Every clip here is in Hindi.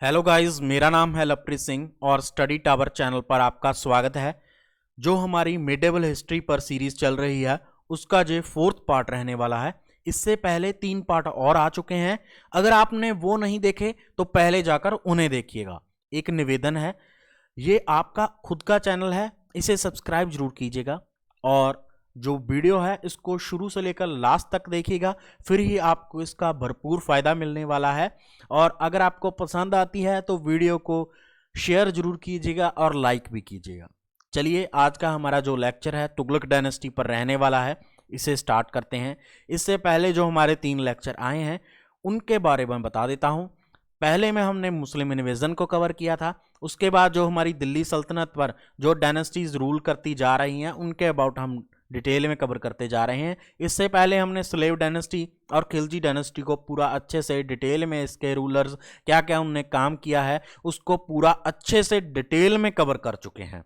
हेलो गाइस, मेरा नाम है लवप्रीत सिंह और स्टडी टावर चैनल पर आपका स्वागत है। जो हमारी मिडेवल हिस्ट्री पर सीरीज चल रही है उसका जो फोर्थ पार्ट रहने वाला है। इससे पहले 3 पार्ट और आ चुके हैं। अगर आपने वो नहीं देखे तो पहले जाकर उन्हें देखिएगा। एक निवेदन है, ये आपका खुद का चैनल है, इसे सब्सक्राइब जरूर कीजिएगा और जो वीडियो है इसको शुरू से लेकर लास्ट तक देखिएगा, फिर ही आपको इसका भरपूर फायदा मिलने वाला है। और अगर आपको पसंद आती है तो वीडियो को शेयर जरूर कीजिएगा और लाइक भी कीजिएगा। चलिए, आज का हमारा जो लेक्चर है तुगलक डायनेस्टी पर रहने वाला है, इसे स्टार्ट करते हैं। इससे पहले जो हमारे 3 लेक्चर आए हैं उनके बारे में बता देता हूं। पहले में हमने मुस्लिम इन्वेजन को कवर किया था। उसके बाद जो हमारी दिल्ली सल्तनत पर जो डायनेस्टीज रूल करती जा रही हैं उनके अबाउट हम डिटेल में कवर करते जा रहे हैं। इससे पहले हमने स्लेव डायनेस्टी और खिलजी डायनेस्टी को पूरा अच्छे से डिटेल में, इसके रूलर्स क्या क्या उनने काम किया है उसको पूरा अच्छे से डिटेल में कवर कर चुके हैं।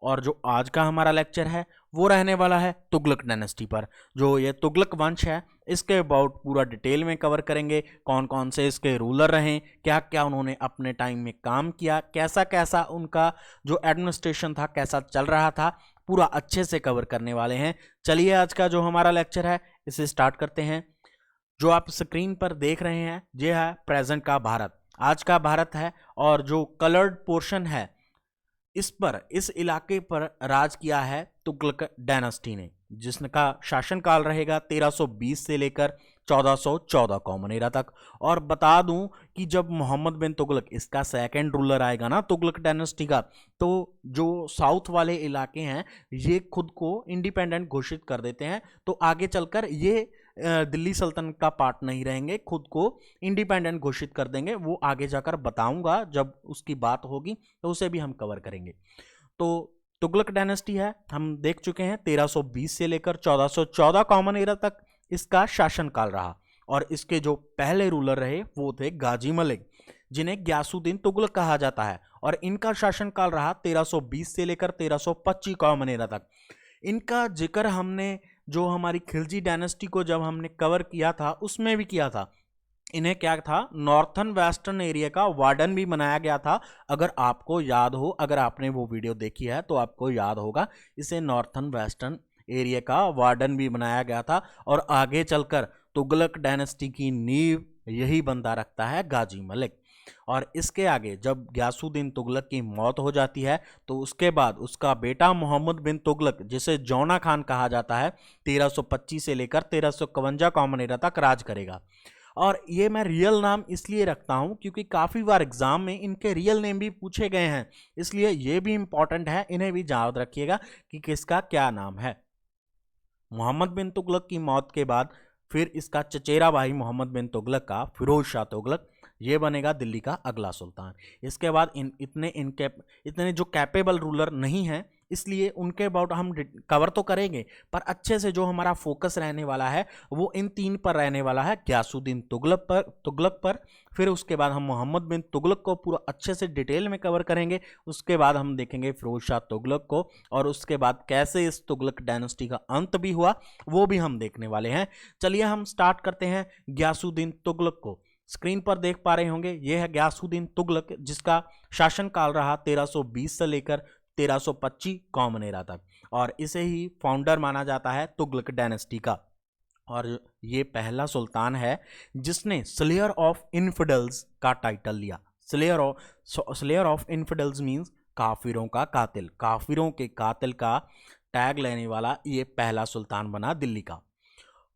और जो आज का हमारा लेक्चर है वो रहने वाला है तुगलक डायनेस्टी पर। जो ये तुगलक वंश है इसके अबाउट पूरा डिटेल में कवर करेंगे। कौन कौन से इसके रूलर रहे, क्या क्या उन्होंने अपने टाइम में काम किया, कैसा कैसा उनका जो एडमिनिस्ट्रेशन था कैसा चल रहा था, पूरा अच्छे से कवर करने वाले हैं। चलिए, आज का जो हमारा लेक्चर है इसे स्टार्ट करते हैं। जो आप स्क्रीन पर देख रहे हैं ये है प्रेजेंट का भारत, आज का भारत है। और जो कलर्ड पोर्शन है इस पर, इस इलाके पर राज किया है तुगलक डायनेस्टी ने, जिसका शासनकाल रहेगा 1320 से लेकर 1414 कॉमन एरा तक। और बता दूं कि जब मोहम्मद बिन तुगलक इसका सेकंड रूलर आएगा ना तुगलक डायनेस्टी का, तो जो साउथ वाले इलाके हैं ये खुद को इंडिपेंडेंट घोषित कर देते हैं। तो आगे चलकर ये दिल्ली सल्तनत का पार्ट नहीं रहेंगे, खुद को इंडिपेंडेंट घोषित कर देंगे। वो आगे जाकर बताऊंगा, जब उसकी बात होगी तो उसे भी हम कवर करेंगे। तो तुगलक डायनेस्टी है, हम देख चुके हैं 1320 से लेकर 1414 कॉमन एरा तक इसका शासनकाल रहा। और इसके जो पहले रूलर रहे वो थे गाजी मलिक, जिन्हें ग्यासुद्दीन तुगलक कहा जाता है। और इनका शासनकाल रहा 1320 से लेकर 1325 कॉमन एरा तक। इनका जिक्र हमने जो हमारी खिलजी डायनेस्टी को जब हमने कवर किया था उसमें भी किया था। इन्हें क्या था, नॉर्थन वेस्टर्न एरिया का वार्डन भी बनाया गया था। अगर आपको याद हो, अगर आपने वो वीडियो देखी है तो आपको याद होगा, इसे नॉर्थन वेस्टर्न एरिया का वार्डन भी बनाया गया था। और आगे चलकर तुगलक डायनेस्टी की नींव यही बंदा रखता है गाजी मलिक। और इसके आगे जब ग्यासुद्दीन तुगलक की मौत हो जाती है तो उसके बाद उसका बेटा मोहम्मद बिन तुगलक, जिसे जौना खान कहा जाता है, 1325 से लेकर 1351 कॉमन एरा तक राज करेगा। और ये मैं रियल नाम इसलिए रखता हूं क्योंकि काफ़ी बार एग्जाम में इनके रियल नेम भी पूछे गए हैं, इसलिए ये भी इंपॉर्टेंट है, इन्हें भी याद रखिएगा कि किसका क्या नाम है। मोहम्मद बिन तुगलक की मौत के बाद फिर इसका चचेरा भाई मोहम्मद बिन तुगलक का फिरोज शाह तुगलक, ये बनेगा दिल्ली का अगला सुल्तान। इसके बाद इतने जो कैपेबल रूलर नहीं हैं, इसलिए उनके अबाउट हम कवर तो करेंगे, पर अच्छे से जो हमारा फोकस रहने वाला है वो इन 3 पर रहने वाला है, ग्यासुद्दीन तुगलक पर। फिर उसके बाद हम मोहम्मद बिन तुगलक को पूरा अच्छे से डिटेल में कवर करेंगे। उसके बाद हम देखेंगे फिरोज शाह तुगलक को, और उसके बाद कैसे इस तुगलक डायनेस्टी का अंत भी हुआ वो भी हम देखने वाले हैं। चलिए, हम स्टार्ट करते हैं ग्यासुद्दीन तुगलक को। स्क्रीन पर देख पा रहे होंगे, यह है ग्यासुद्दीन तुगलक, जिसका शासनकाल रहा 1320 से लेकर 1325 कॉमन एरा तक। और इसे ही फाउंडर माना जाता है तुगलक डायनेस्टी का। और ये पहला सुल्तान है जिसने स्लेयर ऑफ इनफिडल्स का टाइटल लिया। स्लेयर ऑफ इनफिडल्स मींस काफिरों का कातिल, काफिरों के कातिल का टैग लेने वाला ये पहला सुल्तान बना दिल्ली का।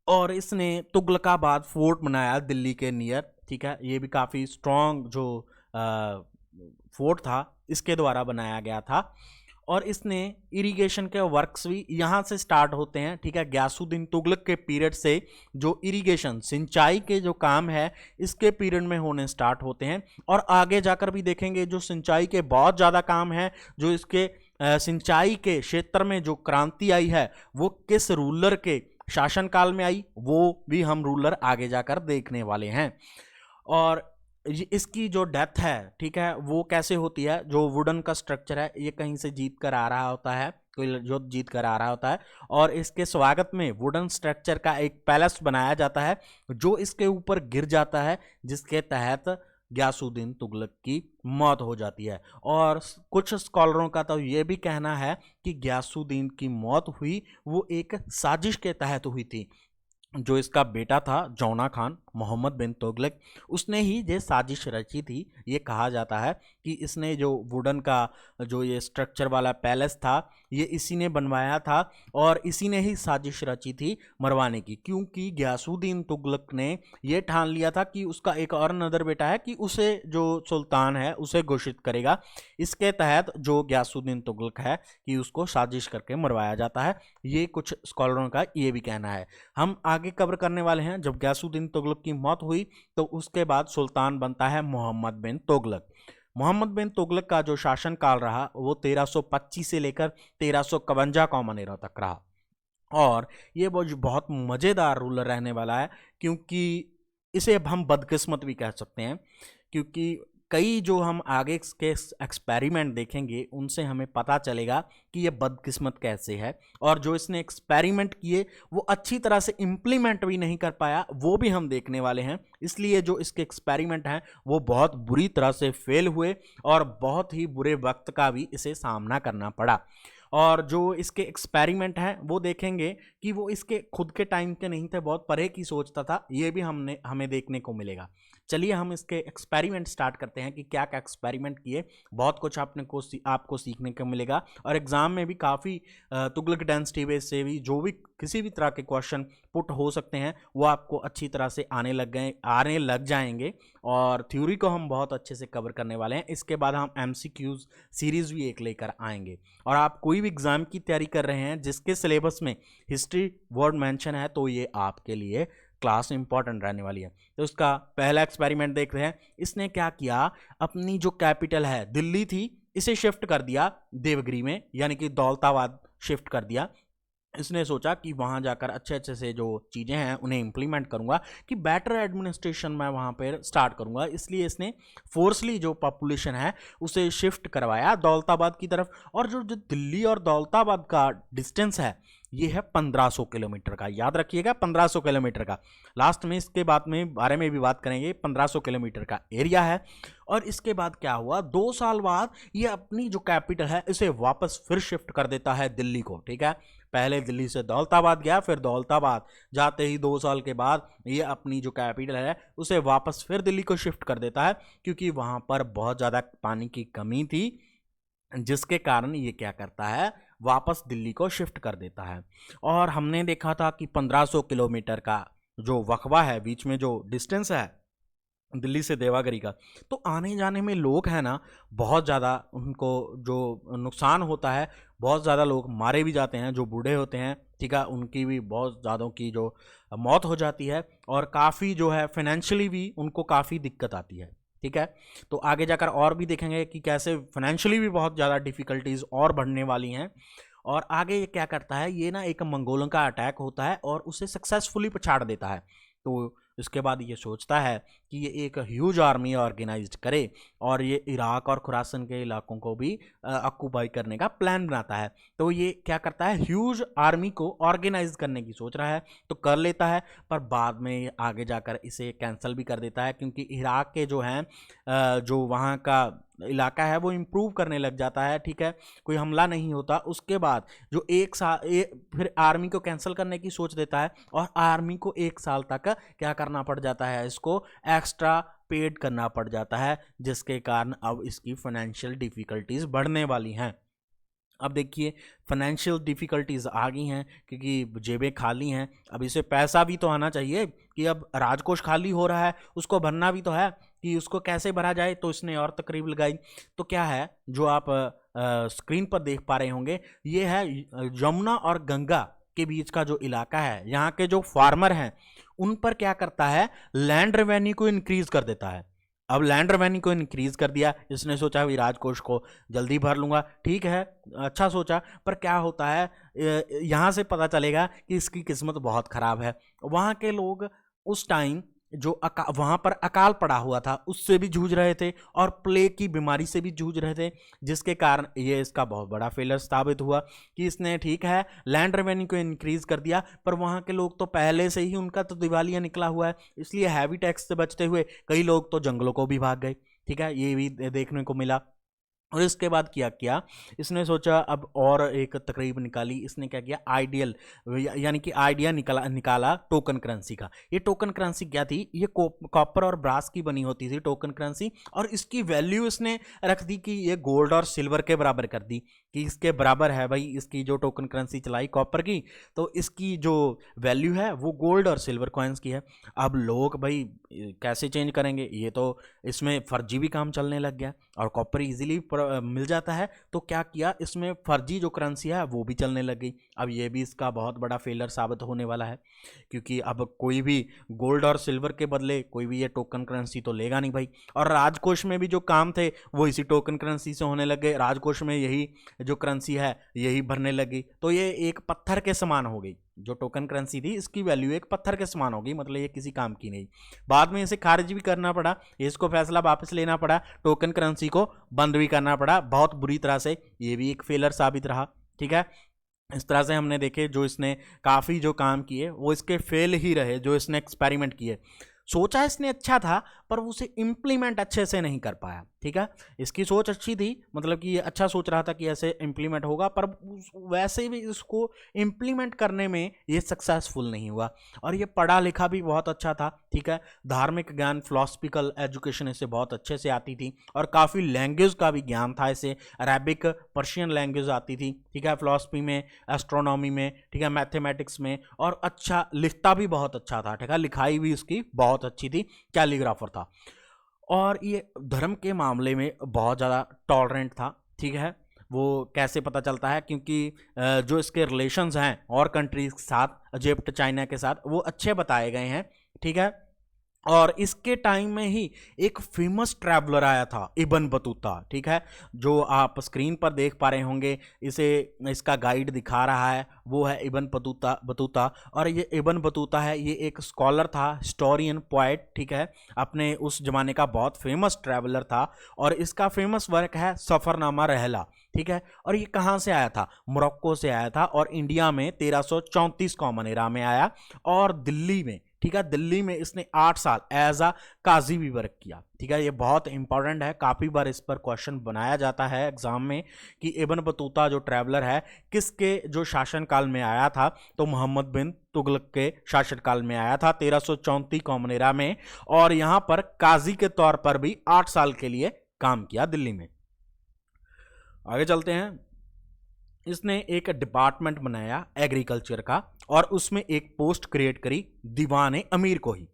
और इसने तुगलकाबाद फोर्ट बनाया दिल्ली के नियर, ठीक है। ये भी काफ़ी स्ट्रॉन्ग जो फोर्ट था इसके द्वारा बनाया गया था। और इसने इरिगेशन के वर्क्स भी यहाँ से स्टार्ट होते हैं, ठीक है। ग्यासुद्दीन तुगलक के पीरियड से जो इरिगेशन, सिंचाई के जो काम है इसके पीरियड में होने स्टार्ट होते हैं। और आगे जाकर भी देखेंगे जो सिंचाई के बहुत ज़्यादा काम है, जो इसके सिंचाई के क्षेत्र में जो क्रांति आई है वो किस रूलर के शासनकाल में आई, वो भी हम रूलर आगे जाकर देखने वाले हैं। और इसकी जो डेथ है, ठीक है, वो कैसे होती है, जो वुडन का स्ट्रक्चर है ये कहीं से जीत कर आ रहा होता है, कोई जो जीत कर आ रहा होता है, और इसके स्वागत में वुडन स्ट्रक्चर का एक पैलेस बनाया जाता है जो इसके ऊपर गिर जाता है, जिसके तहत गयासुद्दीन तुगलक की मौत हो जाती है। और कुछ स्कॉलरों का तो ये भी कहना है कि गयासुद्दीन की मौत हुई वो एक साजिश के तहत हुई थी। जो इसका बेटा था जौना खान मोहम्मद बिन तुगलक, उसने ही ये साजिश रची थी। ये कहा जाता है कि इसने जो वुडन का जो ये स्ट्रक्चर वाला पैलेस था ये इसी ने बनवाया था और इसी ने ही साजिश रची थी मरवाने की, क्योंकि गयासुद्दीन तुगलक ने ये ठान लिया था कि उसका एक और नदर बेटा है कि उसे जो सुल्तान है उसे घोषित करेगा। इसके तहत जो गयासुद्दीन तुगलक है कि उसको साजिश करके मरवाया जाता है। ये कुछ स्कॉलरों का ये भी कहना है। हम आगे कवर करने वाले हैं। जब गयासुद्दीन तुगलक की मौत हुई तो उसके बाद सुल्तान बनता है मोहम्मद बिन तुगलक। मोहम्मद बिन तुगलक का जो शासन काल रहा वो 1325 से लेकर 1352 कॉमन एरा तक रहा और ये बहुत मज़ेदार रूलर रहने वाला है, क्योंकि इसे अब हम बदकिस्मत भी कह सकते हैं, क्योंकि कई जो हम आगे के एक्सपेरिमेंट देखेंगे उनसे हमें पता चलेगा कि ये बदकिस्मत कैसे है। और जो इसने एक्सपेरिमेंट किए वो अच्छी तरह से इम्प्लीमेंट भी नहीं कर पाया, वो भी हम देखने वाले हैं। इसलिए जो इसके एक्सपेरिमेंट हैं वो बहुत बुरी तरह से फेल हुए और बहुत ही बुरे वक्त का भी इसे सामना करना पड़ा। और जो इसके एक्सपेरिमेंट हैं वो देखेंगे कि वो इसके खुद के टाइम के नहीं थे, बहुत परे की सोचता था। ये भी हमें देखने को मिलेगा। चलिए हम इसके एक्सपेरिमेंट स्टार्ट करते हैं कि क्या क्या एक्सपेरिमेंट किए। बहुत कुछ आपको सीखने को मिलेगा और एग्ज़ाम में भी काफ़ी तुगलक डायनेस्टी बेस से भी जो भी किसी भी तरह के क्वेश्चन पुट हो सकते हैं वो आपको अच्छी तरह से आने लग जाएंगे और थ्योरी को हम बहुत अच्छे से कवर करने वाले हैं। इसके बाद हम MCQs सीरीज़ भी एक लेकर आएंगे। और आप कोई भी एग्ज़ाम की तैयारी कर रहे हैं जिसके सिलेबस में हिस्ट्री वर्ड मेंशन है तो ये आपके लिए क्लास इंपॉर्टेंट रहने वाली है। तो उसका पहला एक्सपेरिमेंट देख रहे हैं। इसने क्या किया, अपनी जो कैपिटल है दिल्ली थी इसे शिफ्ट कर दिया देवगिरी में, यानी कि दौलताबाद शिफ्ट कर दिया। इसने सोचा कि वहाँ जाकर अच्छे अच्छे से जो चीज़ें हैं उन्हें इम्प्लीमेंट करूँगा, कि बेटर एडमिनिस्ट्रेशन मैं वहाँ पर स्टार्ट करूँगा। इसलिए इसने फोर्सली जो पॉपुलेशन है उसे शिफ्ट करवाया दौलताबाद की तरफ। और जो दिल्ली और दौलताबाद का डिस्टेंस है ये है 1500 किलोमीटर का। याद रखिएगा 1500 किलोमीटर का। लास्ट में इसके बारे में भी बात करेंगे। 1500 किलोमीटर का एरिया है। और इसके बाद क्या हुआ, 2 साल बाद ये अपनी जो कैपिटल है इसे वापस फिर शिफ्ट कर देता है दिल्ली को। ठीक है, पहले दिल्ली से दौलताबाद गया, फिर दौलताबाद जाते ही 2 साल के बाद ये अपनी जो कैपिटल है उसे वापस फिर दिल्ली को शिफ्ट कर देता है, क्योंकि वहाँ पर बहुत ज़्यादा पानी की कमी थी, जिसके कारण ये क्या करता है, वापस दिल्ली को शिफ्ट कर देता है। और हमने देखा था कि 1500 किलोमीटर का जो वकबा है, बीच में जो डिस्टेंस है दिल्ली से देवागिरी का, तो आने जाने में लोग हैं ना बहुत ज़्यादा उनको जो नुकसान होता है, बहुत ज़्यादा लोग मारे भी जाते हैं, जो बूढ़े होते हैं, ठीक है, उनकी भी बहुत ज़्यादा की जो मौत हो जाती है और काफ़ी जो है फाइनेंशियली भी उनको काफ़ी दिक्कत आती है। ठीक है, तो आगे जाकर और भी देखेंगे कि कैसे फाइनेंशियली भी बहुत ज़्यादा डिफ़िकल्टीज और बढ़ने वाली हैं। और आगे ये क्या करता है, ये ना एक मंगोलों का अटैक होता है और उसे सक्सेसफुली पछाड़ देता है। तो इसके बाद ये सोचता है कि ये एक ह्यूज आर्मी ऑर्गेनाइज्ड करे और ये इराक और खुरासन के इलाकों को भी ऑक्यूपाई करने का प्लान बनाता है। तो ये क्या करता है, ह्यूज आर्मी को ऑर्गेनाइज करने की सोच रहा है, तो कर लेता है, पर बाद में आगे जाकर इसे कैंसिल भी कर देता है, क्योंकि इराक के जो हैं जो वहाँ का इलाका है वो इम्प्रूव करने लग जाता है। ठीक है, कोई हमला नहीं होता। उसके बाद जो फिर आर्मी को कैंसिल करने की सोच देता है और आर्मी को 1 साल तक क्या करना पड़ जाता है, इसको एक्स्ट्रा पेड करना पड़ जाता है, जिसके कारण अब इसकी फाइनेंशियल डिफ़िकल्टीज बढ़ने वाली हैं। अब देखिए फाइनेंशियल डिफ़िकल्टीज आ गई हैं क्योंकि जेबें खाली हैं। अब इसे पैसा भी तो आना चाहिए, कि अब राजकोष खाली हो रहा है उसको भरना भी तो है, कि उसको कैसे भरा जाए। तो इसने और तकरीब लगाई। तो क्या है, जो आप स्क्रीन पर देख पा रहे होंगे, ये है यमुना और गंगा के बीच का जो इलाका है। यहाँ के जो फार्मर हैं उन पर क्या करता है, लैंड रेवेन्यू को इंक्रीज कर देता है। अब लैंड रेवेन्यू को इंक्रीज कर दिया, इसने सोचा भी राजकोष को जल्दी भर लूंगा। ठीक है, अच्छा सोचा, पर क्या होता है, यहाँ से पता चलेगा कि इसकी किस्मत बहुत ख़राब है। वहाँ के लोग उस टाइम जो वहां पर अकाल पड़ा हुआ था उससे भी जूझ रहे थे और प्लेग की बीमारी से भी जूझ रहे थे, जिसके कारण ये इसका बहुत बड़ा फेलर साबित हुआ कि इसने ठीक है लैंड रेवेन्यू को इंक्रीज कर दिया, पर वहां के लोग तो पहले से ही उनका तो दिवालिया निकला हुआ है, इसलिए हैवी टैक्स से बचते हुए कई लोग तो जंगलों को भी भाग गए। ठीक है, ये भी देखने को मिला। और इसके बाद किया क्या, इसने सोचा अब और एक तकरीब निकाली। इसने क्या किया, आइडियल यानी कि आइडिया निकाला टोकन करेंसी का। ये टोकन करेंसी क्या थी, ये कॉपर और ब्रास की बनी होती थी टोकन करेंसी, और इसकी वैल्यू इसने रख दी कि ये गोल्ड और सिल्वर के बराबर कर दी कि इसके बराबर है भाई। इसकी जो टोकन करेंसी चलाई कॉपर की, तो इसकी जो वैल्यू है वो गोल्ड और सिल्वर कॉइन्स की है। अब लोग भाई कैसे चेंज करेंगे, ये तो इसमें फर्जी भी काम चलने लग गया और कॉपर इजीली मिल जाता है, तो क्या किया, इसमें फर्जी जो करेंसी है वो भी चलने लग गई। अब ये भी इसका बहुत बड़ा फेलर साबित होने वाला है, क्योंकि अब कोई भी गोल्ड और सिल्वर के बदले कोई भी ये टोकन करेंसी तो लेगा नहीं भाई। और राजकोष में भी जो काम थे वो इसी टोकन करेंसी से होने लगे, राजकोष में यही जो करेंसी है यही भरने लगी, तो ये एक पत्थर के समान हो गई। जो टोकन करेंसी थी इसकी वैल्यू एक पत्थर के समान होगी, मतलब ये किसी काम की नहीं। बाद में इसे खारिज भी करना पड़ा, इसको फैसला वापस लेना पड़ा, टोकन करेंसी को बंद भी करना पड़ा बहुत बुरी तरह से। ये भी एक फेलर साबित रहा। ठीक है, इस तरह से हमने देखे जो इसने काफ़ी जो काम किए वो इसके फेल ही रहे। जो इसने एक्सपेरिमेंट किए, सोचा इसने अच्छा था पर उसे इम्प्लीमेंट अच्छे से नहीं कर पाया। ठीक है, इसकी सोच अच्छी थी, मतलब कि ये अच्छा सोच रहा था कि ऐसे इम्प्लीमेंट होगा, पर वैसे भी इसको इम्प्लीमेंट करने में ये सक्सेसफुल नहीं हुआ। और ये पढ़ा लिखा भी बहुत अच्छा था। ठीक है, धार्मिक ज्ञान, फिलोसफिकल एजुकेशन इसे बहुत अच्छे से आती थी, और काफ़ी लैंग्वेज का भी ज्ञान था इसे, अरेबिक पर्शियन लैंग्वेज आती थी। ठीक है, फिलोसफी में, एस्ट्रोनॉमी में, ठीक है, मैथमेटिक्स में, और अच्छा लिखता भी बहुत अच्छा था। ठीक है, लिखाई भी उसकी बहुत अच्छी थी, कैलीग्राफर था। और ये धर्म के मामले में बहुत ज़्यादा टॉलरेंट था। ठीक है, वो कैसे पता चलता है, क्योंकि जो इसके रिलेशंस हैं और कंट्रीज के साथ, इजिप्ट, चाइना के साथ, वो अच्छे बताए गए हैं। ठीक है, और इसके टाइम में ही एक फेमस ट्रैवलर आया था, इब्न बतूता। ठीक है, जो आप स्क्रीन पर देख पा रहे होंगे, इसे इसका गाइड दिखा रहा है, वो है इब्न बतूता। और ये इब्न बतूता है, ये एक स्कॉलर था, हिस्टोरियन, पोएट। ठीक है, अपने उस जमाने का बहुत फेमस ट्रैवलर था, और इसका फेमस वर्क है सफ़रनामा रहला। ठीक है, और ये कहाँ से आया था, मोरक्को से आया था, और इंडिया में 1334 कॉमन एरा में आया, और दिल्ली में, ठीक है, दिल्ली में इसने 8 साल एज अ काजी भी वर्क किया। ठीक है, ये बहुत इंपॉर्टेंट है, काफ़ी बार इस पर क्वेश्चन बनाया जाता है एग्जाम में कि इब्न बतूता जो ट्रैवलर है किसके जो शासनकाल में आया था, तो मोहम्मद बिन तुगलक के शासनकाल में आया था 1334 कॉमन एरा में, और यहाँ पर काजी के तौर पर भी 8 साल के लिए काम किया दिल्ली में। आगे चलते हैं। इसने एक डिपार्टमेंट बनाया एग्रीकल्चर का, और उसमें एक पोस्ट क्रिएट करी, दीवाने अमीर को ही।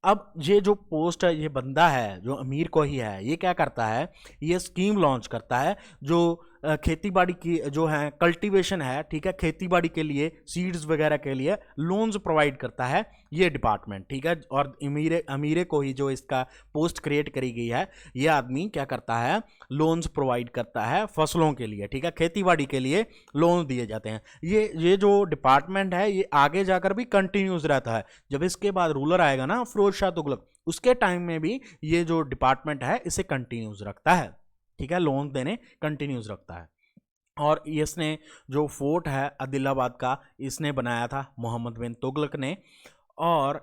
अब ये जो पोस्ट है, ये बंदा है जो अमीर को ही है, ये क्या करता है, ये स्कीम लॉन्च करता है जो खेती बाड़ी की जो है कल्टीवेशन है, ठीक है, खेती बाड़ी के लिए सीड्स वगैरह के लिए लोन्स प्रोवाइड करता है ये डिपार्टमेंट। ठीक है, और अमीरे को ही जो इसका पोस्ट क्रिएट करी गई है, ये आदमी क्या करता है, लोन्स प्रोवाइड करता है फसलों के लिए। ठीक है, खेती बाड़ी के लिए लोन दिए जाते हैं। ये जो डिपार्टमेंट है ये आगे जाकर भी कंटिन्यूस रहता है। जब इसके बाद रूलर आएगा ना फिरोज शाह तुगलक, उसके टाइम में भी ये जो डिपार्टमेंट है इसे कंटिन्यूस रखता है। ठीक है, लोन देने कंटिन्यूस रखता है। और इसने जो फोर्ट है आदिलाबाद का, इसने बनाया था मोहम्मद बिन तुगलक ने। और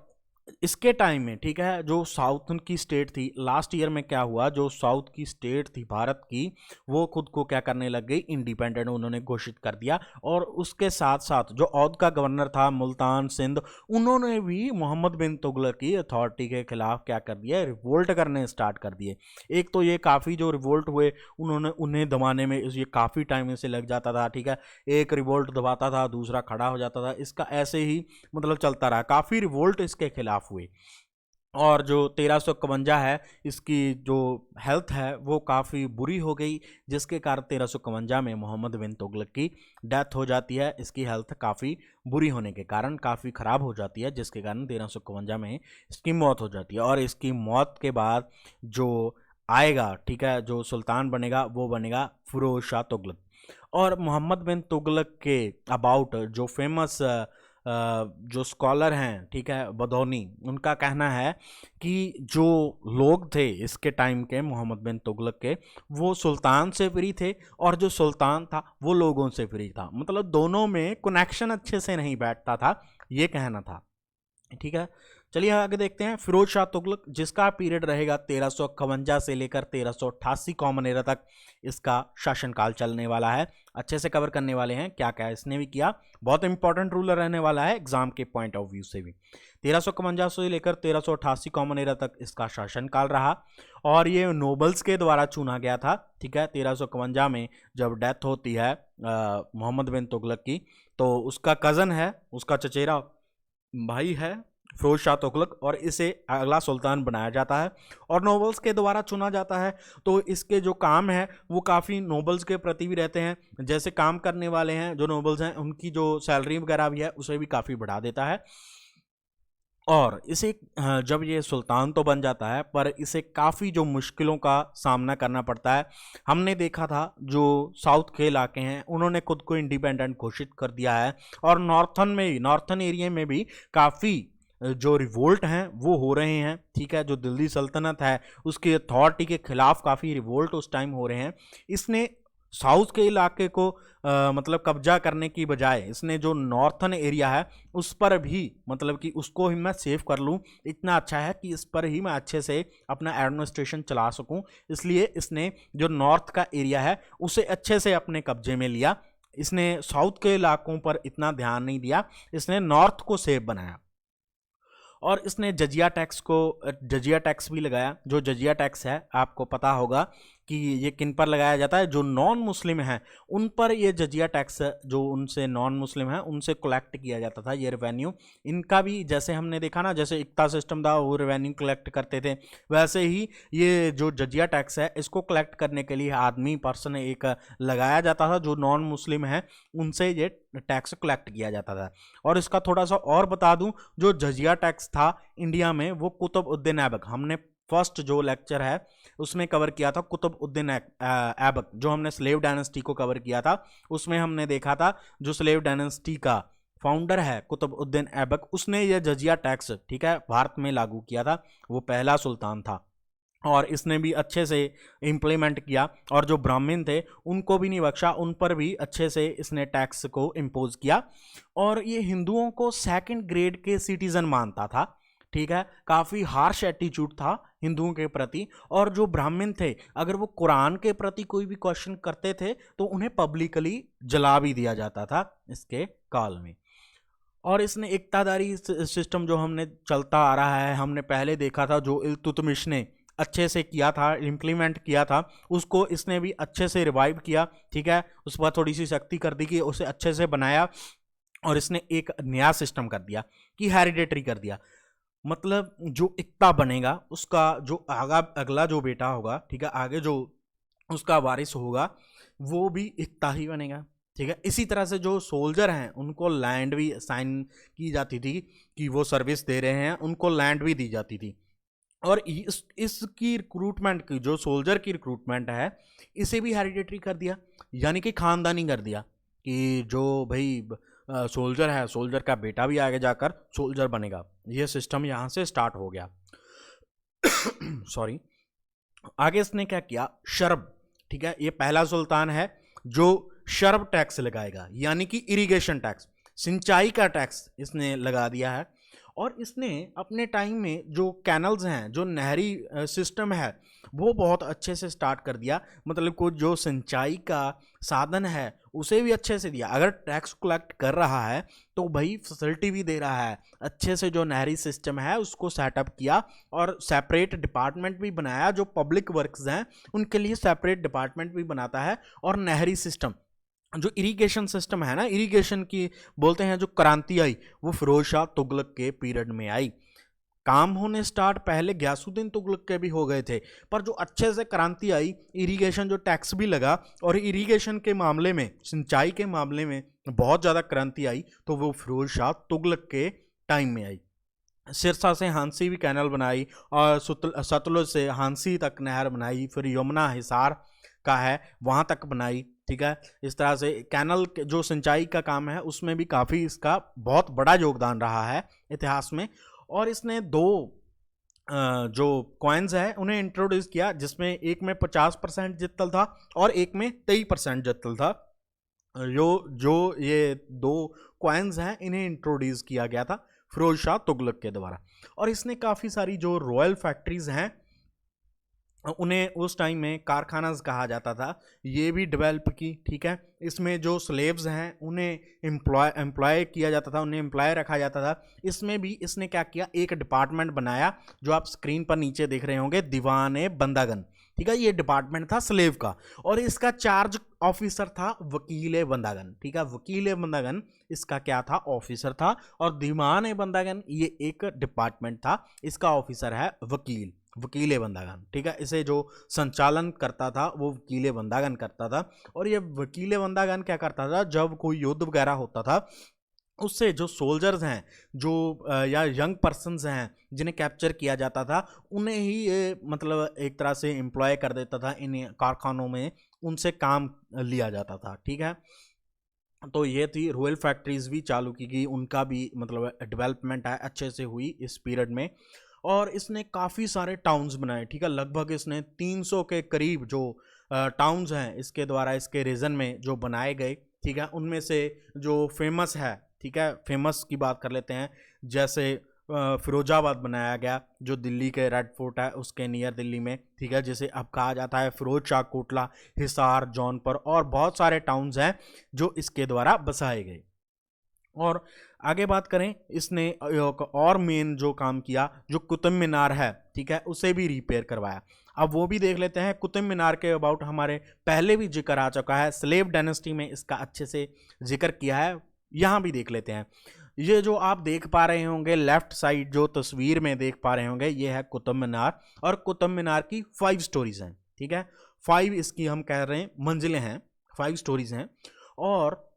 इसके टाइम में, ठीक है, जो साउथ की स्टेट थी, लास्ट ईयर में क्या हुआ, जो साउथ की स्टेट थी भारत की, वो खुद को क्या करने लग गई, इंडिपेंडेंट उन्होंने घोषित कर दिया। और उसके साथ साथ जो औध का गवर्नर था, मुल्तान, सिंध, उन्होंने भी मोहम्मद बिन तुगलक की अथॉरिटी के खिलाफ क्या कर दिया, रिवोल्ट करने स्टार्ट कर दिए। एक तो ये काफ़ी जो रिवोल्ट हुए, उन्हें दबाने में ये काफ़ी टाइम इसे लग जाता था। ठीक है, एक रिवोल्ट दबाता था, दूसरा खड़ा हो जाता था, इसका ऐसे ही मतलब चलता रहा, काफ़ी रिवोल्ट इसके खिलाफ हुए। और जो 1351 है, इसकी जो हेल्थ है वो काफ़ी बुरी हो गई, जिसके कारण 1351 में मोहम्मद बिन तुगलक की डेथ हो जाती है। इसकी हेल्थ काफ़ी बुरी होने के कारण काफ़ी ख़राब हो जाती है, जिसके कारण 1351 में इसकी मौत हो जाती है। और इसकी मौत के बाद जो आएगा, ठीक है, जो सुल्तान बनेगा वो बनेगा फिरोज शाह तुगलक। और मोहम्मद बिन तुगलक के अबाउट जो फेमस जो स्कॉलर हैं, ठीक है, बदौनी, उनका कहना है कि जो लोग थे इसके टाइम के मोहम्मद बिन तुगलक के, वो सुल्तान से फ्री थे और जो सुल्तान था वो लोगों से फ्री था। मतलब दोनों में कनेक्शन अच्छे से नहीं बैठता था, ये कहना था। ठीक है, चलिए आगे देखते हैं। फिरोज शाह तुगलक, जिसका पीरियड रहेगा 1351 से लेकर 1388 कॉमन एरा तक इसका शासनकाल चलने वाला है। अच्छे से कवर करने वाले हैं क्या क्या इसने भी किया, बहुत इंपॉर्टेंट रूलर रहने वाला है एग्जाम के पॉइंट ऑफ व्यू से भी। 1351 से लेकर 1388 कॉमन एरा तक इसका शासनकाल रहा और ये नोबल्स के द्वारा चुना गया था। ठीक है, 1351 में जब डेथ होती है मोहम्मद बिन तुगलक की, तो उसका कज़न है, उसका चचेरा भाई है फिरोज शाह तुगलक, और इसे अगला सुल्तान बनाया जाता है और नोबल्स के द्वारा चुना जाता है। तो इसके जो काम है वो काफ़ी नोबल्स के प्रति भी रहते हैं। जैसे काम करने वाले हैं जो नोबल्स हैं, उनकी जो सैलरी वगैरह भी है उसे भी काफ़ी बढ़ा देता है। और इसे जब ये सुल्तान तो बन जाता है, पर इसे काफ़ी जो मुश्किलों का सामना करना पड़ता है। हमने देखा था जो साउथ के इलाके हैं उन्होंने खुद को इंडिपेंडेंट घोषित कर दिया है और नॉर्थन एरिया में भी काफ़ी जो रिवोल्ट हैं वो हो रहे हैं। ठीक है, जो दिल्ली सल्तनत है उसकी अथॉरिटी के खिलाफ काफ़ी रिवोल्ट उस टाइम हो रहे हैं। इसने साउथ के इलाके को मतलब कब्जा करने की बजाय इसने जो नॉर्थन एरिया है उस पर भी, मतलब कि उसको ही मैं सेव कर लूँ, इतना अच्छा है कि इस पर ही मैं अच्छे से अपना एडमिनिस्ट्रेशन चला सकूँ, इसलिए इसने जो नॉर्थ का एरिया है उसे अच्छे से अपने कब्जे में लिया। इसने साउथ के इलाकों पर इतना ध्यान नहीं दिया, इसने नॉर्थ को सेव बनाया। और इसने जजिया टैक्स भी लगाया। जो जजिया टैक्स है आपको पता होगा कि ये किन पर लगाया जाता है, जो नॉन मुस्लिम हैं उन पर ये जजिया टैक्स, जो उनसे नॉन मुस्लिम हैं उनसे कलेक्ट किया जाता था ये रेवेन्यू। इनका भी जैसे हमने देखा ना, जैसे इक्ता सिस्टम था वो रेवेन्यू कलेक्ट करते थे, वैसे ही ये जो जजिया टैक्स है इसको कलेक्ट करने के लिए आदमी पर्सन एक लगाया जाता था, जो नॉन मुस्लिम है उनसे ये टैक्स कलेक्ट किया जाता था। और इसका थोड़ा सा और बता दूं, जो जजिया टैक्स था इंडिया में वो कुतुबउद्दीन ऐबक, हमने फर्स्ट जो लेक्चर है उसमें कवर किया था कुतुबउद्दीन ऐबक, जो हमने स्लेव डायनेस्टी को कवर किया था, उसमें हमने देखा था जो स्लेव डायनेस्टी का फाउंडर है कुतुबउद्दीन ऐबक, उसने यह जजिया टैक्स, ठीक है, भारत में लागू किया था। वो पहला सुल्तान था और इसने भी अच्छे से इम्प्लीमेंट किया और जो ब्राह्मण थे उनको भी नहीं बख्शा, उन पर भी अच्छे से इसने टैक्स को इम्पोज किया। और ये हिंदुओं को सेकंड ग्रेड के सिटीजन मानता था। ठीक है, काफ़ी हार्श एटीट्यूड था हिंदुओं के प्रति। और जो ब्राह्मण थे अगर वो कुरान के प्रति कोई भी क्वेश्चन करते थे तो उन्हें पब्लिकली जला भी दिया जाता था इसके काल में। और इसने इक्तादारी सिस्टम जो हमने चलता आ रहा है, हमने पहले देखा था जो इल्तुतमिश ने अच्छे से किया था, इम्प्लीमेंट किया था, उसको इसने भी अच्छे से रिवाइव किया। ठीक है, उस पर थोड़ी सी सख्ती कर दी कि उसे अच्छे से बनाया और इसने एक नया सिस्टम कर दिया कि हेरिडेटरी कर दिया। मतलब जो इक्ता बनेगा उसका जो अगला जो बेटा होगा, ठीक है, आगे जो उसका वारिस होगा वो भी इक्ता ही बनेगा। ठीक है, इसी तरह से जो सोल्जर हैं उनको लैंड भी साइन की जाती थी कि वो सर्विस दे रहे हैं, उनको लैंड भी दी जाती थी। और इसकी रिक्रूटमेंट की, जो सोल्जर की रिक्रूटमेंट है, इसे भी हेरिडेटरी कर दिया, यानी कि खानदानी कर दिया कि जो भाई सोल्जर है, सोल्जर का बेटा भी आगे जाकर सोल्जर बनेगा। ये सिस्टम यहाँ से स्टार्ट हो गया। सॉरी। आगे इसने क्या किया, शर्ब, ठीक है, ये पहला सुल्तान है जो शर्ब टैक्स लगाएगा, यानी कि इरिगेशन टैक्स, सिंचाई का टैक्स इसने लगा दिया है। और इसने अपने टाइम में जो कैनल्स हैं, जो नहरी सिस्टम है, वो बहुत अच्छे से स्टार्ट कर दिया। मतलब को जो सिंचाई का साधन है उसे भी अच्छे से दिया। अगर टैक्स कलेक्ट कर रहा है तो भाई फैसिलिटी भी दे रहा है। अच्छे से जो नहरी सिस्टम है उसको सेटअप किया और सेपरेट डिपार्टमेंट भी बनाया, जो पब्लिक वर्क्स हैं उनके लिए सेपरेट डिपार्टमेंट भी बनाता है। और नहरी सिस्टम, जो इरिगेशन सिस्टम है ना, इरिगेशन की बोलते हैं, जो क्रांति आई वो फिरोज शाह तुगलक के पीरियड में आई। काम होने स्टार्ट पहले गयासुद्दीन तुगलक के भी हो गए थे, पर जो अच्छे से क्रांति आई, इरिगेशन जो टैक्स भी लगा और इरिगेशन के मामले में, सिंचाई के मामले में बहुत ज़्यादा क्रांति आई, तो वो फिरोज शाह तुगलक के टाइम में आई। सिरसा से हांसी भी कैनल बनाई और सतलुज से हांसी तक नहर बनाई, फिर यमुना हिसार का है वहाँ तक बनाई, ठीक है। इस तरह से कैनल जो सिंचाई का काम है उसमें भी काफ़ी इसका बहुत बड़ा योगदान रहा है इतिहास में। और इसने दो जो कॉइन्स है उन्हें इंट्रोड्यूस किया, जिसमें एक में 50% जितल था और एक में 23% जितल था। जो जो ये दो कॉइन्स हैं इन्हें इंट्रोड्यूस किया गया था फिरोज शाह तुगलक के द्वारा। और इसने काफ़ी सारी जो रॉयल फैक्ट्रीज हैं उन्हें उस टाइम में कारखानाज कहा जाता था, ये भी डेवलप की, ठीक है। इसमें जो स्लेव्स हैं उन्हें एम्प्लॉय किया जाता था, उन्हें एम्प्लॉय रखा जाता था। इसमें भी इसने क्या किया, एक डिपार्टमेंट बनाया जो आप स्क्रीन पर नीचे देख रहे होंगे, दीवाने बंदागन, ठीक है। ये डिपार्टमेंट था स्लेव का और इसका चार्ज ऑफिसर था वकील बंदागन, ठीक है। वकील बंदागन इसका क्या था, ऑफिसर था। और दीवाने बंदागन ये एक डिपार्टमेंट था, इसका ऑफिसर है वकील बंदागन, ठीक है। इसे जो संचालन करता था वो वकील बंदागन करता था। और ये वकील बंदागन क्या करता था, जब कोई युद्ध वगैरह होता था उससे जो सोल्जर्स हैं जो या यंग पर्सन्स हैं जिन्हें कैप्चर किया जाता था उन्हें ही ये मतलब एक तरह से एम्प्लॉय कर देता था इन कारखानों में, उनसे काम लिया जाता था, ठीक है। तो ये थी रॉयल फैक्ट्रीज भी चालू की गई, उनका भी मतलब डेवलपमेंट है अच्छे से हुई इस पीरियड में। और इसने काफ़ी सारे टाउन्स बनाए, ठीक है। लगभग इसने 300 के करीब जो टाउन्स हैं इसके द्वारा इसके रीजन में जो बनाए गए, ठीक है। उनमें से जो फेमस है, ठीक है, फेमस की बात कर लेते हैं, जैसे फिरोजाबाद बनाया गया जो दिल्ली के रेड फोर्ट है उसके नियर दिल्ली में, ठीक है, जिसे अब कहा जाता है फिरोज शाह कोटला, हिसार, जौनपुर और बहुत सारे टाउन्स हैं जो इसके द्वारा बसाए गए। और आगे बात करें, इसने और मेन जो काम किया जो कुतुब मीनार है, ठीक है, उसे भी रिपेयर करवाया। अब वो भी देख लेते हैं। कुतुब मीनार के अबाउट हमारे पहले भी जिक्र आ चुका है, स्लेव डायनेस्टी में इसका अच्छे से जिक्र किया है, यहाँ भी देख लेते हैं। ये जो आप देख पा रहे होंगे लेफ्ट साइड जो तस्वीर में देख पा रहे होंगे ये है कुतुब मीनार। और कुतुब मीनार की 5 स्टोरीज हैं, ठीक है। 5 इसकी हम कह रहे हैं मंजिलें हैं, 5 स्टोरीज हैं। और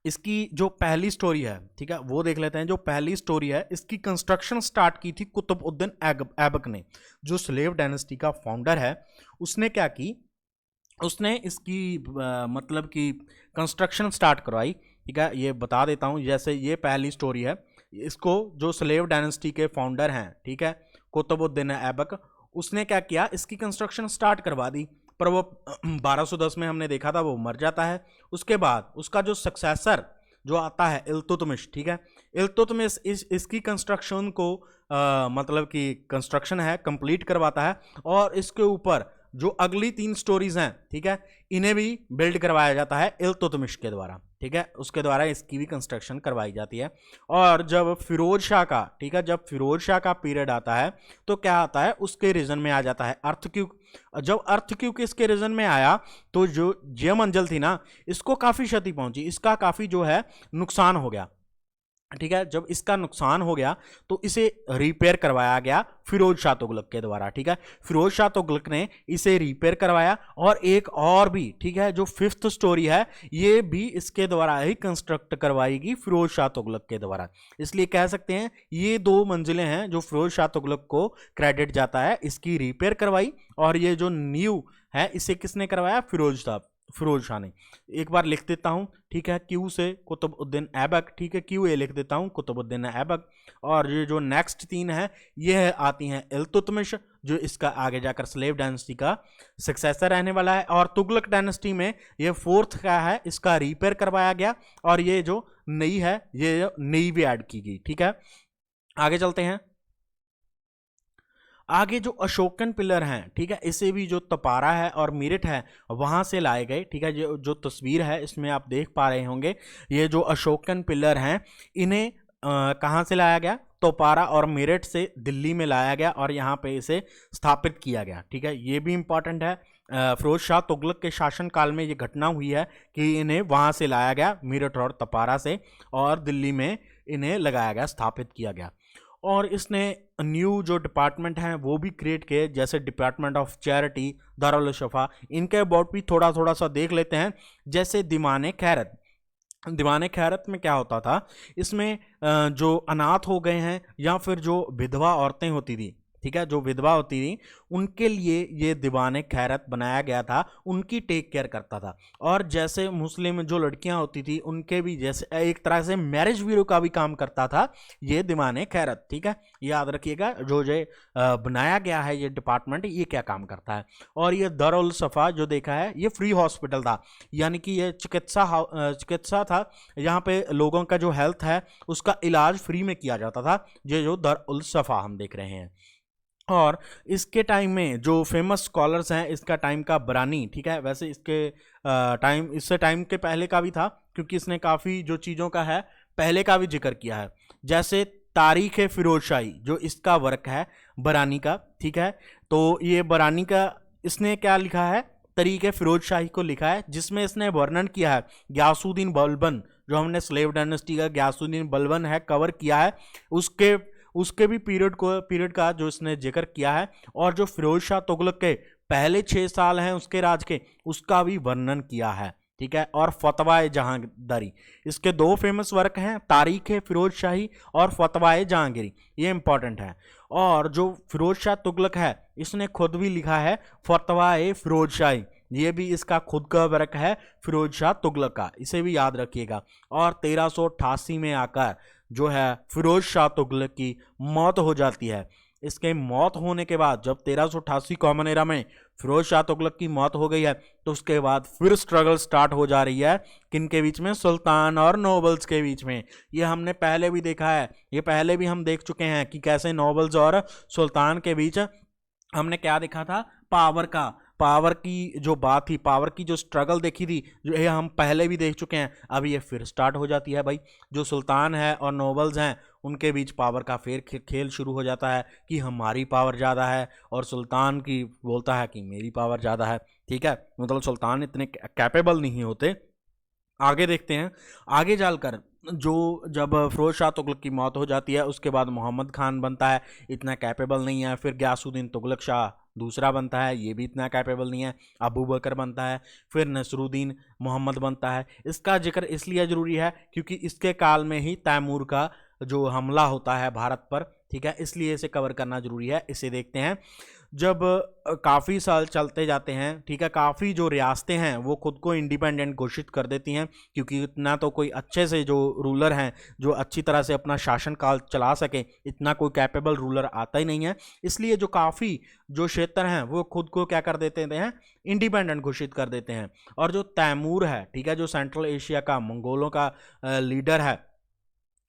इसकी जो पहली स्टोरी है, ठीक है, वो देख लेते हैं। जो पहली स्टोरी है इसकी कंस्ट्रक्शन स्टार्ट की थी कुतुबउद्दीन ऐबक ने, जो स्लेव डायनेस्टी का फाउंडर है। उसने क्या की, उसने इसकी मतलब कि कंस्ट्रक्शन स्टार्ट करवाई, ठीक है। ये बता देता हूँ, जैसे ये पहली स्टोरी है, इसको जो स्लेव डायनेस्टी के फाउंडर हैं, ठीक है, कुतुबउद्दीन ऐबक, उसने क्या किया, इसकी कंस्ट्रक्शन स्टार्ट करवा दी। पर वो 1210 में हमने देखा था वो मर जाता है। उसके बाद उसका जो सक्सेसर जो आता है इल्तुतमिश, ठीक है, इल्तुतमिश इसकी कंस्ट्रक्शन को मतलब कि कंस्ट्रक्शन है कंप्लीट करवाता है। और इसके ऊपर जो अगली 3 स्टोरीज हैं, ठीक है, इन्हें भी बिल्ड करवाया जाता है इल्तुतमिश के द्वारा, ठीक है, उसके द्वारा इसकी भी कंस्ट्रक्शन करवाई जाती है। और जब फिरोज शाह का, ठीक है, जब फिरोज शाह का पीरियड आता है तो क्या आता है, उसके रीजन में आ जाता है अर्थक्वेक। जब अर्थक्वेक इसके रीजन में आया तो जो ये मंजिल थी ना, इसको काफ़ी क्षति पहुंची, इसका काफ़ी जो है नुकसान हो गया, ठीक है। जब इसका नुकसान हो गया तो इसे रिपेयर करवाया गया फिरोज शाह तुगलक के द्वारा, ठीक है। फिरोज शाह तुगलक ने इसे रिपेयर करवाया। और एक और भी, ठीक है, जो 5th स्टोरी है ये भी इसके द्वारा ही कंस्ट्रक्ट करवाएगी फिरोज शाह तुगलक के द्वारा। इसलिए कह सकते हैं ये 2 मंजिलें हैं जो फिरोज शाह तुगलक को क्रेडिट जाता है, इसकी रिपेयर करवाई। और ये जो न्यू है इसे किसने करवाया, फिरोज शाह ने। एक बार लिख देता हूं, ठीक है, क्यू से कुतुबउद्दीन ऐबक, ठीक है, क्यू ए लिख देता हूं, कुतुबउद्दीन ऐबक। और ये जो नेक्स्ट 3 है ये आती हैं इल्तुतमिश, जो इसका आगे जाकर स्लेव डायनेस्टी का सक्सेसर रहने वाला है। और तुगलक डायनेस्टी में ये 4th का है, इसका रिपेयर करवाया गया। और ये जो नई है ये नई भी ऐड की गई, ठीक है। आगे चलते हैं। आगे जो अशोकन पिलर हैं, ठीक है, इसे भी जो तपारा है और मेरठ है वहां से लाए गए, ठीक है। जो तस्वीर है इसमें आप देख पा रहे होंगे ये जो अशोकन पिलर हैं इन्हें कहाँ से लाया गया, तोपारा और मेरठ से दिल्ली में लाया गया और यहाँ पे इसे स्थापित किया गया, ठीक है। ये भी इंपॉर्टेंट है, फिरोज शाह तुगलक के शासनकाल में ये घटना हुई है कि इन्हें वहाँ से लाया गया मेरठ और तपारा से, और दिल्ली में इन्हें लगाया गया, स्थापित किया गया। और इसने न्यू जो डिपार्टमेंट हैं वो भी क्रिएट किए, जैसे डिपार्टमेंट ऑफ चैरिटी, दारुल शफा। इनके अबाउट भी थोड़ा सा देख लेते हैं। जैसे दीवाने खैरत, दीवाने खैरत में क्या होता था, इसमें जो अनाथ हो गए हैं या फिर जो विधवा औरतें होती थी, ठीक है, जो विधवा होती थी उनके लिए ये दीवाने खैरत बनाया गया था, उनकी टेक केयर करता था। और जैसे मुस्लिम जो लड़कियां होती थी उनके भी जैसे एक तरह से मैरिज ब्यूरो का भी काम करता था ये दीवाने खैरत। ठीक है, याद रखिएगा जो ये बनाया गया है ये डिपार्टमेंट, ये क्या काम करता है। और ये दारुल सफ़ा जो देखा है ये फ्री हॉस्पिटल था, यानी कि ये चिकित्सा था, यहाँ पे लोगों का जो हेल्थ है उसका इलाज फ्री में किया जाता था, ये जो दारुल सफ़ा हम देख रहे हैं। और इसके टाइम में जो फेमस स्कॉलर्स हैं, इसका टाइम का बरानी, ठीक है, वैसे इसके इससे टाइम के पहले का भी था, क्योंकि इसने काफ़ी जो चीज़ों का है पहले का भी जिक्र किया है, जैसे तारीख़ फिरोज शाही जो इसका वर्क है बरानी का। ठीक है, तो ये बरानी का इसने क्या लिखा है, तरीक़े फिरोज शाही को लिखा है, जिसमें इसने वर्णन किया है गयासुद्दीन बलबन, जो हमने स्लेव डायनेस्टी का गयासुद्दीन बलबन है कवर किया है, उसके भी पीरियड का जो इसने जिक्र किया है। और जो फिरोज शाह तुगलक के पहले 6 साल हैं उसके राज के, उसका भी वर्णन किया है। ठीक है, और फतवाए जहांगीरी, इसके 2 फेमस वर्क हैं, तारीख फिरोज शाही और फतवाए जहांगीरी, ये इंपॉर्टेंट है। और जो फिरोज शाह तुगलक है इसने खुद भी लिखा है फतवाए फिरोज शाही, ये भी इसका खुद का वर्क है फिरोज शाह तुगलक का, इसे भी याद रखिएगा। और 1388 में आकर जो है फिरोज शाह तुगलक की मौत हो जाती है। इसके मौत होने के बाद जब 1388 कॉमन एरा में फिरोज शाह तुगलक की मौत हो गई है, तो उसके बाद फिर स्ट्रगल स्टार्ट हो जा रही है, किनके बीच में, सुल्तान और नोबल्स के बीच में। ये हमने पहले भी देखा है, ये पहले भी हम देख चुके हैं कि कैसे नोबल्स और सुल्तान के बीच हमने क्या देखा था, पावर की जो बात थी, पावर की जो स्ट्रगल देखी थी, जो ये हम पहले भी देख चुके हैं। अब ये फिर स्टार्ट हो जाती है भाई, जो सुल्तान है और नोबल्स हैं उनके बीच पावर का फिर खेल शुरू हो जाता है कि हमारी पावर ज़्यादा है, और सुल्तान की बोलता है कि मेरी पावर ज़्यादा है। ठीक है, मतलब सुल्तान इतने कैपेबल नहीं होते। आगे देखते हैं, आगे चलकर जो जब फिरोज शाह तुगलक की मौत हो जाती है उसके बाद मोहम्मद खान बनता है, इतना कैपेबल नहीं है। फिर गयासुद्दीन तुगलक शाह दूसरा बनता है, ये भी इतना कैपेबल नहीं है। अबू बकर बनता है, फिर नसरुद्दीन मोहम्मद बनता है। इसका जिक्र इसलिए ज़रूरी है क्योंकि इसके काल में ही तैमूर का जो हमला होता है भारत पर, ठीक है, इसलिए इसे कवर करना जरूरी है। इसे देखते हैं, जब काफ़ी साल चलते जाते हैं, ठीक है, काफ़ी जो रियासतें हैं वो खुद को इंडिपेंडेंट घोषित कर देती हैं, क्योंकि इतना तो कोई अच्छे से जो रूलर हैं जो अच्छी तरह से अपना शासनकाल चला सके, इतना कोई कैपेबल रूलर आता ही नहीं है। इसलिए जो काफ़ी जो क्षेत्र हैं वो खुद को क्या कर देते हैं, इंडिपेंडेंट घोषित कर देते हैं। और जो तैमूर है, ठीक है, जो सेंट्रल एशिया का मंगोलों का लीडर है,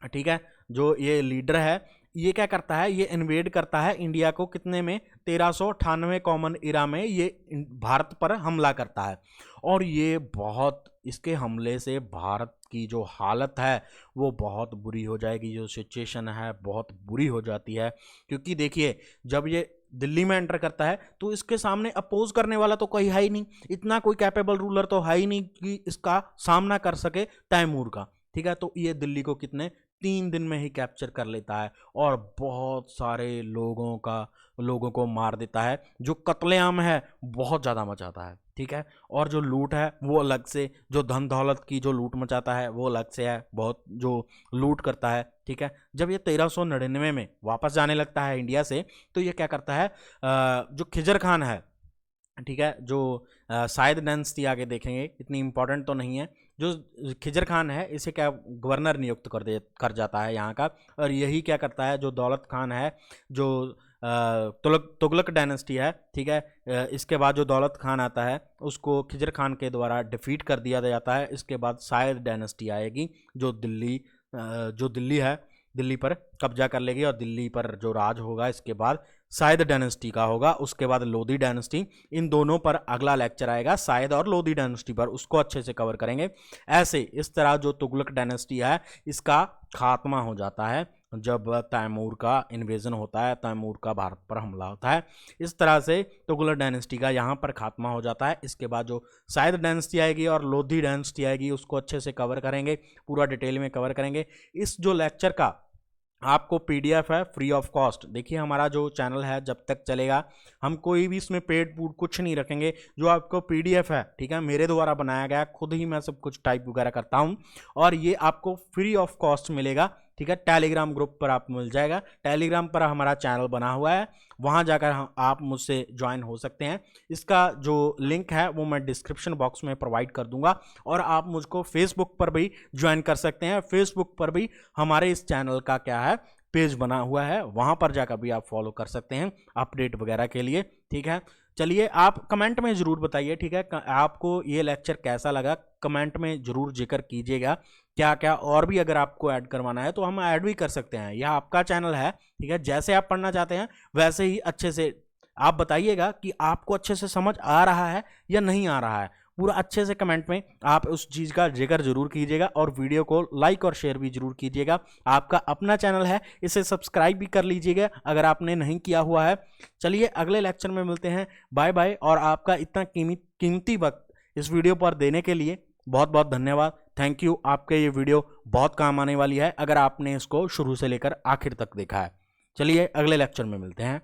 ठीक है, जो ये लीडर है, ये क्या करता है, ये इन्वेड करता है इंडिया को, कितने में, 1398 कॉमन इरा में ये भारत पर हमला करता है। और ये बहुत, इसके हमले से भारत की जो हालत है वो बहुत बुरी हो जाएगी, जो सिचुएशन है बहुत बुरी हो जाती है। क्योंकि देखिए, जब ये दिल्ली में एंटर करता है तो इसके सामने अपोज करने वाला तो कोई है ही नहीं, इतना कोई कैपेबल रूलर तो है ही नहीं कि इसका सामना कर सके तैमूर का। ठीक है, तो ये दिल्ली को कितने 3 दिन में ही कैप्चर कर लेता है और बहुत सारे लोगों को मार देता है। जो कत्लेआम है बहुत ज़्यादा मचाता है। ठीक है, और जो लूट है वो अलग से, जो धन दौलत की जो लूट मचाता है वो अलग से है, बहुत जो लूट करता है। ठीक है, जब ये 1399 में वापस जाने लगता है इंडिया से, तो ये क्या करता है, जो खिजर खान है, ठीक है, जो शायद डायनेस्टी आगे देखेंगे, इतनी इंपॉर्टेंट तो नहीं है, जो खिजर खान है इसे क्या गवर्नर नियुक्त कर जाता है यहाँ का। और यही क्या करता है, जो दौलत खान है, जो तुगलक डायनेस्टी है, ठीक है, इसके बाद जो दौलत खान आता है उसको खिजर खान के द्वारा डिफीट कर दिया जाता है। इसके बाद शायद डायनेस्टी आएगी जो दिल्ली है, दिल्ली पर कब्जा कर लेगी और दिल्ली पर जो राज होगा इसके बाद शायद डायनेस्टी का होगा। उसके बाद लोधी डायनेस्टी, इन दोनों पर अगला लेक्चर आएगा, शायद और लोधी डायनेस्टी पर, उसको अच्छे से कवर करेंगे। ऐसे इस तरह जो तुगलक डायनेस्टी है इसका खात्मा हो जाता है जब तैमूर का इन्वेजन होता है, तैमूर का भारत पर हमला होता है। इस तरह से तुगलक डायनेस्टी का यहाँ पर खात्मा हो जाता है। इसके बाद जो शायद डायनेस्टी आएगी और लोधी डायनेस्टी आएगी उसको अच्छे से कवर करेंगे, पूरा डिटेल में कवर करेंगे। इस जो लेक्चर का आपको पीडीएफ है फ्री ऑफ कॉस्ट। देखिए, हमारा जो चैनल है जब तक चलेगा हम कोई भी इसमें पेड फूड कुछ नहीं रखेंगे। जो आपको पीडीएफ है, ठीक है, मेरे द्वारा बनाया गया, खुद ही मैं सब कुछ टाइप वगैरह करता हूँ और ये आपको फ्री ऑफ कॉस्ट मिलेगा। ठीक है, टेलीग्राम ग्रुप पर आपको मिल जाएगा। टेलीग्राम पर हमारा चैनल बना हुआ है, वहां जाकर आप मुझसे ज्वाइन हो सकते हैं। इसका जो लिंक है वो मैं डिस्क्रिप्शन बॉक्स में प्रोवाइड कर दूंगा। और आप मुझको फेसबुक पर भी ज्वाइन कर सकते हैं। फेसबुक पर भी हमारे इस चैनल का क्या है, पेज बना हुआ है, वहां पर जाकर भी आप फॉलो कर सकते हैं अपडेट वगैरह के लिए। ठीक है, चलिए आप कमेंट में जरूर बताइए, ठीक है, आपको ये लेक्चर कैसा लगा, कमेंट में जरूर जिक्र कीजिएगा। क्या क्या और भी अगर आपको ऐड करवाना है तो हम ऐड भी कर सकते हैं, यह आपका चैनल है। ठीक है, जैसे आप पढ़ना चाहते हैं वैसे ही अच्छे से आप बताइएगा कि आपको अच्छे से समझ आ रहा है या नहीं आ रहा है। पूरा अच्छे से कमेंट में आप उस चीज़ का जिक्र जरूर कीजिएगा और वीडियो को लाइक और शेयर भी जरूर कीजिएगा। आपका अपना चैनल है, इसे सब्सक्राइब भी कर लीजिएगा अगर आपने नहीं किया हुआ है। चलिए अगले लेक्चर में मिलते हैं, बाय बाय। और आपका इतना कीमती वक्त इस वीडियो पर देने के लिए बहुत बहुत धन्यवाद, थैंक यू। आपके ये वीडियो बहुत काम आने वाली है अगर आपने इसको शुरू से लेकर आखिर तक देखा है। चलिए अगले लेक्चर में मिलते हैं।